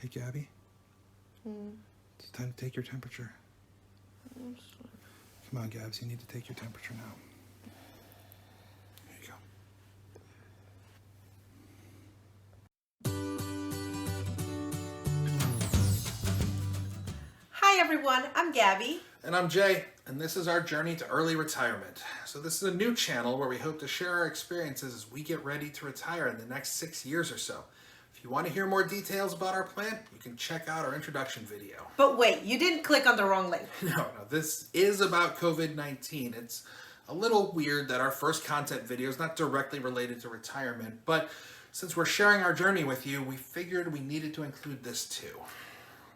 Hey, Gabby. It's time to take your temperature. Come on, Gabs. You need to take your temperature now. Here you go. Hi everyone, I'm Gabby. And I'm Jay, and this is our journey to early retirement. So this is a new channel where we hope to share our experiences as we get ready to retire in the next 6 years or so. If you want to hear more details about our plan, you can check out our introduction video. But wait, you didn't click on the wrong link. No, this is about COVID-19. It's a little weird that our first content video is not directly related to retirement, but since we're sharing our journey with you, we figured we needed to include this too.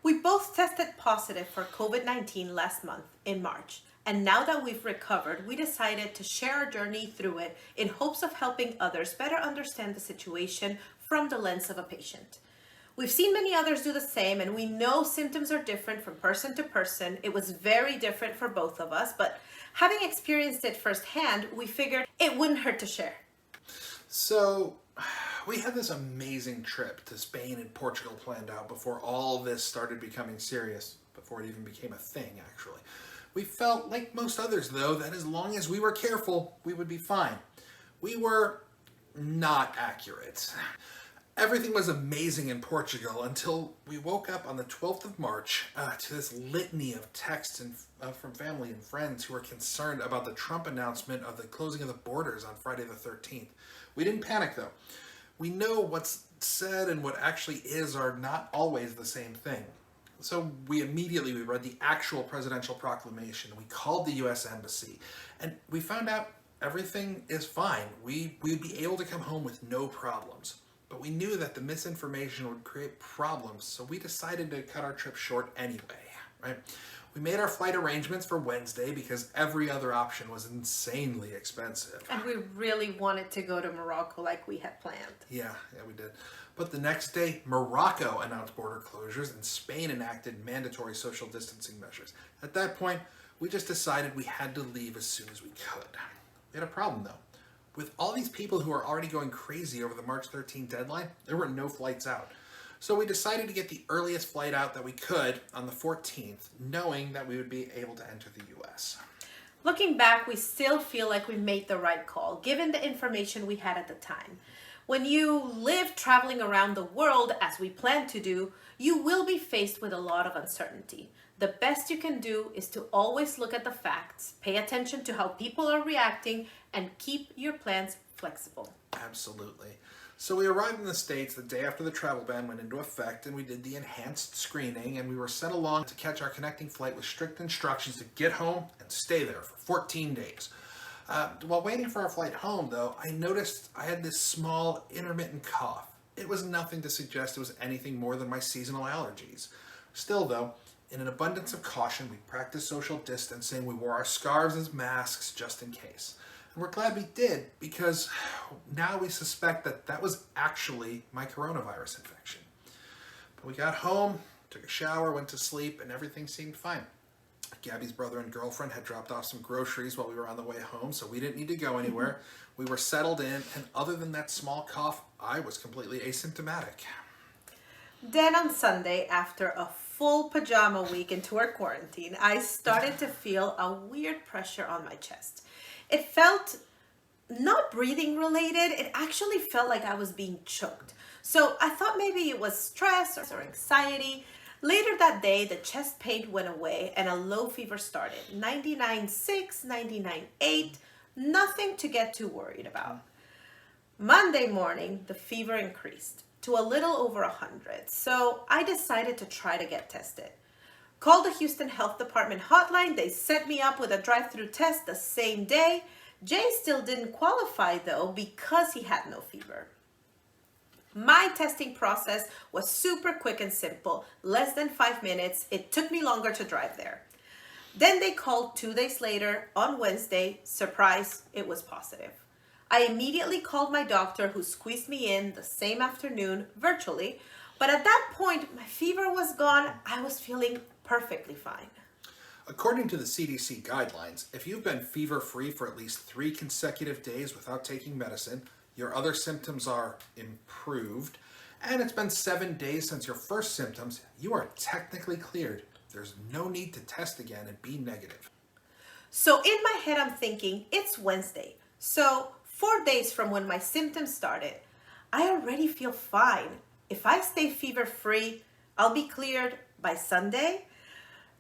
We both tested positive for COVID-19 last month in March. And now that we've recovered, we decided to share our journey through it in hopes of helping others better understand the situation from the lens of a patient. We've seen many others do the same, and we know symptoms are different from person to person. It was very different for both of us, but having experienced it firsthand, we figured it wouldn't hurt to share. So, we had this amazing trip to Spain and Portugal planned out before all this started becoming serious, before it even became a thing, actually. We felt, like most others though, that as long as we were careful, we would be fine. We were not accurate. Everything was amazing in Portugal until we woke up on the 12th of March to this litany of texts from family and friends who were concerned about the Trump announcement of the closing of the borders on Friday the 13th. We didn't panic though. We know what's said and what actually is are not always the same thing. So we read the actual presidential proclamation. We called the U.S. Embassy and we found out everything is fine. We'd be able to come home with no problems. But we knew that the misinformation would create problems, so we decided to cut our trip short anyway, right? We made our flight arrangements for Wednesday because every other option was insanely expensive. And we really wanted to go to Morocco like we had planned. Yeah, we did. But the next day, Morocco announced border closures and Spain enacted mandatory social distancing measures. At that point, we just decided we had to leave as soon as we could. We had a problem though. With all these people who are already going crazy over the March 13th deadline, there were no flights out. So we decided to get the earliest flight out that we could on the 14th, knowing that we would be able to enter the U.S. Looking back, we still feel like we made the right call, given the information we had at the time. When you live traveling around the world, as we plan to do, you will be faced with a lot of uncertainty. The best you can do is to always look at the facts, pay attention to how people are reacting, and keep your plans flexible. Absolutely. So we arrived in the States the day after the travel ban went into effect, and we did the enhanced screening, and we were sent along to catch our connecting flight with strict instructions to get home and stay there for 14 days. While waiting for our flight home, though, I noticed I had this small intermittent cough. It was nothing to suggest it was anything more than my seasonal allergies. Still, though, in an abundance of caution, we practiced social distancing. We wore our scarves as masks just in case. And we're glad we did, because now we suspect that was actually my coronavirus infection. But we got home, took a shower, went to sleep, and everything seemed fine. Gabby's brother and girlfriend had dropped off some groceries while we were on the way home, so we didn't need to go anywhere. We were settled in, and other than that small cough, I was completely asymptomatic. Then on Sunday, after a full pajama week into our quarantine, I started to feel a weird pressure on my chest. It felt not breathing related, it actually felt like I was being choked. So I thought maybe it was stress or anxiety. Later that day, the chest pain went away and a low fever started. 99.6, 99.8, nothing to get too worried about. Monday morning, the fever increased to a little over 100. So I decided to try to get tested. Called the Houston Health Department hotline. They set me up with a drive-through test the same day. Jay still didn't qualify though because he had no fever. My testing process was super quick and simple, less than 5 minutes. It took me longer to drive there. Then they called 2 days later on Wednesday. Surprise, it was positive. I immediately called my doctor, who squeezed me in the same afternoon virtually. But at that point, my fever was gone. I was feeling perfectly fine. According to the CDC guidelines, if you've been fever-free for at least 3 consecutive days without taking medicine, your other symptoms are improved, and it's been 7 days since your first symptoms, you are technically cleared. There's no need to test again and be negative. So in my head, I'm thinking it's Wednesday. So 4 days from when my symptoms started, I already feel fine. If I stay fever-free, I'll be cleared by Sunday.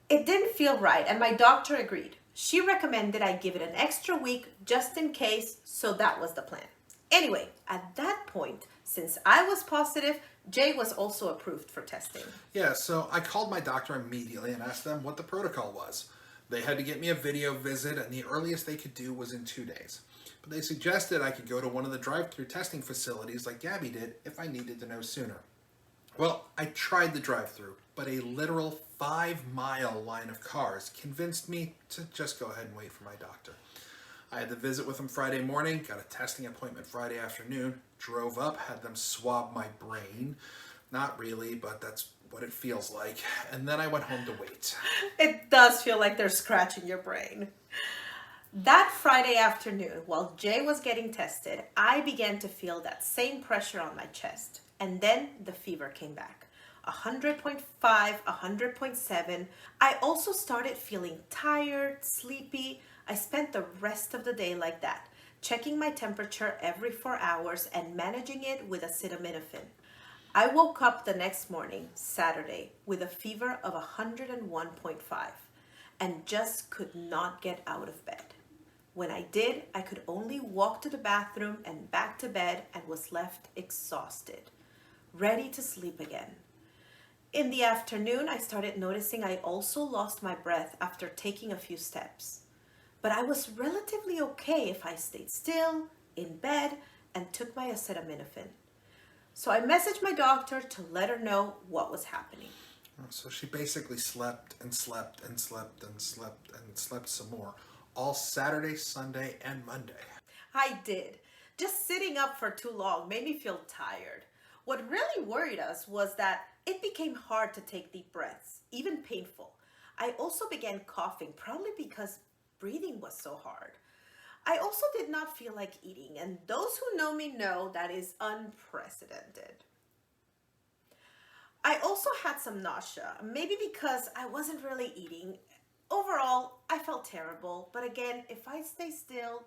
It didn't feel right, and my doctor agreed. She recommended I give it an extra week just in case, so that was the plan. Anyway, at that point, since I was positive, Jay was also approved for testing. Yeah, so I called my doctor immediately and asked them what the protocol was. They had to get me a video visit, and the earliest they could do was in 2 days. But they suggested I could go to one of the drive-through testing facilities like Gabby did if I needed to know sooner. Well, I tried the drive-through, but a literal 5-mile line of cars convinced me to just go ahead and wait for my doctor. I had the visit with them Friday morning, got a testing appointment Friday afternoon, drove up, had them swab my brain. Not really, but that's what it feels like. And then I went home to wait. It does feel like they're scratching your brain. That Friday afternoon, while Jay was getting tested, I began to feel that same pressure on my chest. And then the fever came back. 100.5, 100.7. I also started feeling tired, sleepy. I spent the rest of the day like that, checking my temperature every 4 hours and managing it with acetaminophen. I woke up the next morning, Saturday, with a fever of 101.5 and just could not get out of bed. When I did, I could only walk to the bathroom and back to bed and was left exhausted, ready to sleep again. In the afternoon, I started noticing I also lost my breath after taking a few steps. But I was relatively okay if I stayed still, in bed, and took my acetaminophen. So I messaged my doctor to let her know what was happening. So she basically slept and slept and slept and slept and slept some more, all Saturday, Sunday, and Monday. I did. Just sitting up for too long made me feel tired. What really worried us was that it became hard to take deep breaths, even painful. I also began coughing, probably because breathing was so hard. I also did not feel like eating, and those who know me know that is unprecedented. I also had some nausea, maybe because I wasn't really eating. Overall, I felt terrible, but again, if I stay still,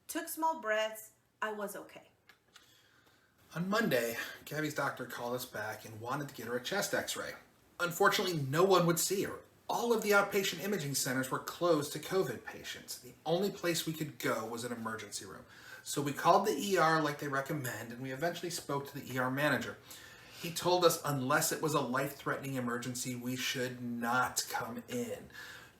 took small breaths, I was okay. On Monday, Gabby's doctor called us back and wanted to get her a chest x-ray. Unfortunately, no one would see her. All of the outpatient imaging centers were closed to COVID patients. The only place we could go was an emergency room. So we called the ER like they recommend, and we eventually spoke to the ER manager. He told us unless it was a life-threatening emergency, we should not come in.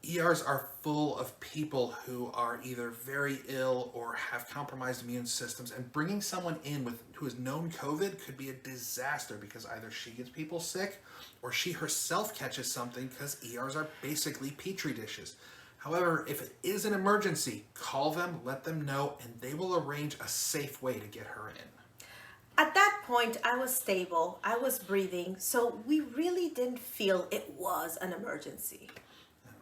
ERs are full of people who are either very ill or have compromised immune systems, and bringing someone in who has known COVID could be a disaster because either she gets people sick or she herself catches something, because ERs are basically petri dishes. However, if it is an emergency, call them, let them know, and they will arrange a safe way to get her in. At that point, I was stable, I was breathing, so we really didn't feel it was an emergency.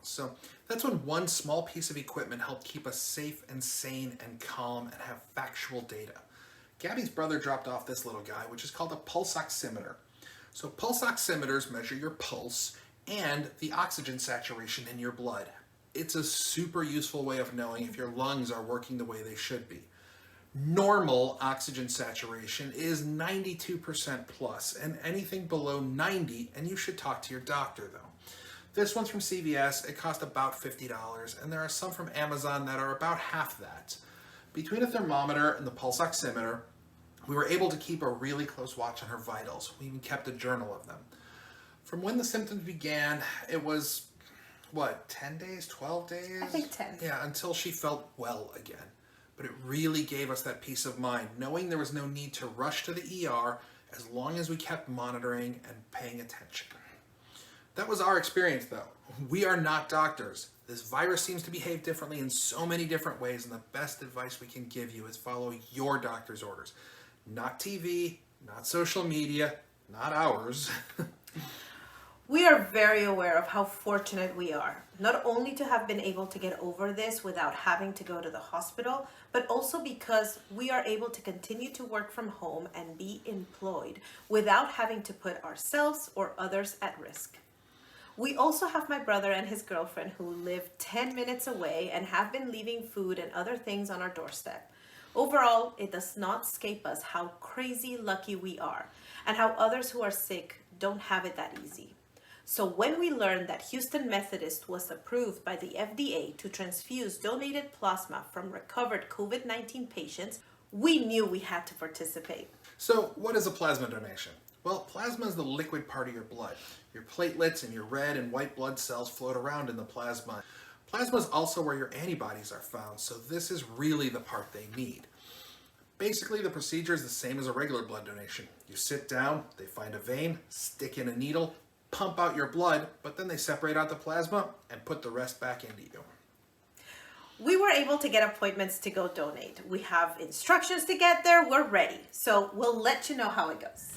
So that's when one small piece of equipment helped keep us safe and sane and calm and have factual data. Gabby's brother dropped off this little guy, which is called a pulse oximeter. So pulse oximeters measure your pulse and the oxygen saturation in your blood. It's a super useful way of knowing if your lungs are working the way they should be. Normal oxygen saturation is 92% plus, and anything below 90, and you should talk to your doctor though. This one's from CVS. It cost about $50, and there are some from Amazon that are about half that. Between a thermometer and the pulse oximeter, we were able to keep a really close watch on her vitals. We even kept a journal of them. From when the symptoms began, it was, 10 days, 12 days? I think 10. Yeah, until she felt well again. But it really gave us that peace of mind, knowing there was no need to rush to the ER as long as we kept monitoring and paying attention. That was our experience, though. We are not doctors. This virus seems to behave differently in so many different ways, and the best advice we can give you is follow your doctor's orders. Not TV, not social media, not ours. We are very aware of how fortunate we are, not only to have been able to get over this without having to go to the hospital, but also because we are able to continue to work from home and be employed without having to put ourselves or others at risk. We also have my brother and his girlfriend who live 10 minutes away and have been leaving food and other things on our doorstep. Overall, it does not escape us how crazy lucky we are and how others who are sick don't have it that easy. So when we learned that Houston Methodist was approved by the FDA to transfuse donated plasma from recovered COVID-19 patients, we knew we had to participate. So what is a plasma donation? Well, plasma is the liquid part of your blood. Your platelets and your red and white blood cells float around in the plasma. Plasma is also where your antibodies are found, so this is really the part they need. Basically, the procedure is the same as a regular blood donation. You sit down, they find a vein, stick in a needle, pump out your blood, but then they separate out the plasma and put the rest back into you. We were able to get appointments to go donate. We have instructions to get there. We're ready. So we'll let you know how it goes.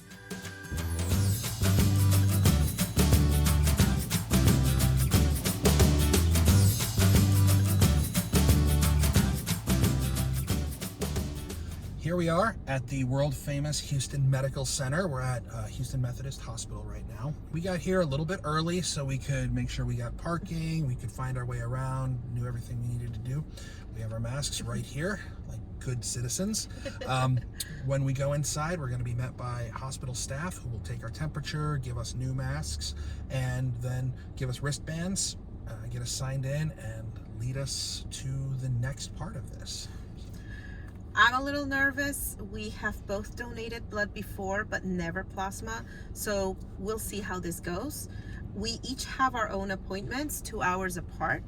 Here we are at the world famous Houston Medical Center. We're at Houston Methodist Hospital right now. We got here a little bit early so we could make sure we got parking, we could find our way around, knew everything we needed to do. We have our masks right here, like good citizens. When we go inside, we're going to be met by hospital staff who will take our temperature, give us new masks, and then give us wristbands, get us signed in, and lead us to the next part of this. I'm a little nervous. We have both donated blood before, but never plasma. So we'll see how this goes. We each have our own appointments 2 hours apart,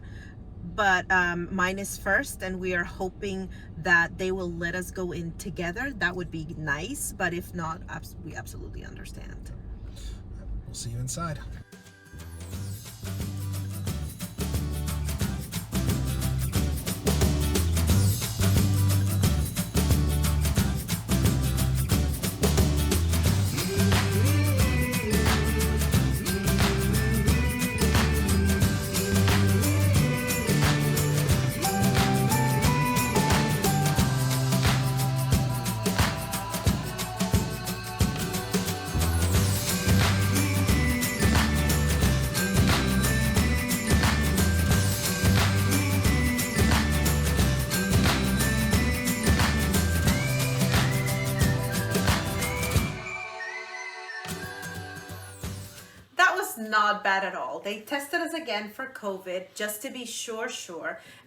but mine is first, and we are hoping that they will let us go in together. That would be nice, but if not, we absolutely understand. We'll see you inside. Not bad at all. They tested us again for COVID just to be sure.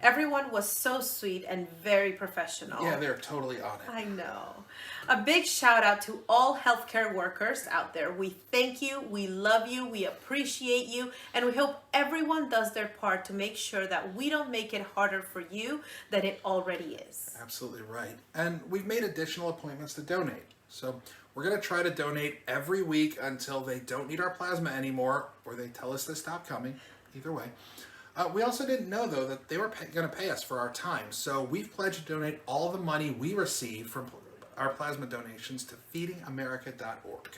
Everyone was so sweet and very professional. Yeah, they're totally on it. I know. A big shout out to all healthcare workers out there. We thank you, we love you, we appreciate you, and we hope everyone does their part to make sure that we don't make it harder for you than it already is. Absolutely right. And we've made additional appointments to donate. So we're going to try to donate every week until they don't need our plasma anymore or they tell us to stop coming. Either way. We also didn't know, though, that they were going to pay us for our time. So we've pledged to donate all the money we receive from our plasma donations to feedingamerica.org.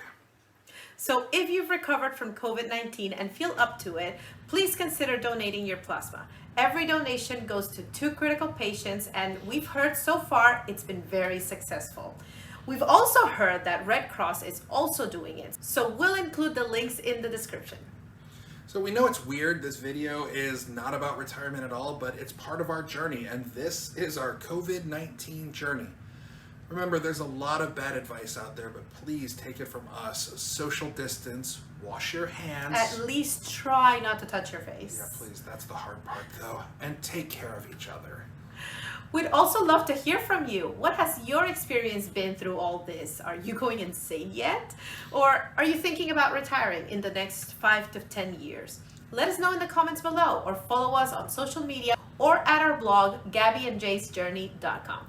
So if you've recovered from COVID-19 and feel up to it, please consider donating your plasma. Every donation goes to 2 critical patients, and we've heard so far it's been very successful. We've also heard that Red Cross is also doing it, so we'll include the links in the description. So we know it's weird, this video is not about retirement at all, but it's part of our journey, and this is our COVID-19 journey. Remember, there's a lot of bad advice out there, but please take it from us. Social distance, wash your hands. At least try not to touch your face. Yeah, please, that's the hard part though. And take care of each other. We'd also love to hear from you. What has your experience been through all this? Are you going insane yet? Or are you thinking about retiring in the next 5 to 10 years? Let us know in the comments below, or follow us on social media or at our blog, GabbyandJaceJourney.com.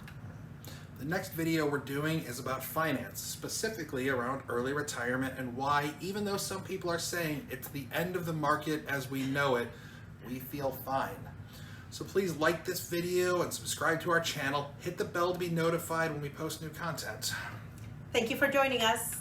The next video we're doing is about finance, specifically around early retirement and why, even though some people are saying it's the end of the market as we know it, we feel fine. So please like this video and subscribe to our channel. Hit the bell to be notified when we post new content. Thank you for joining us.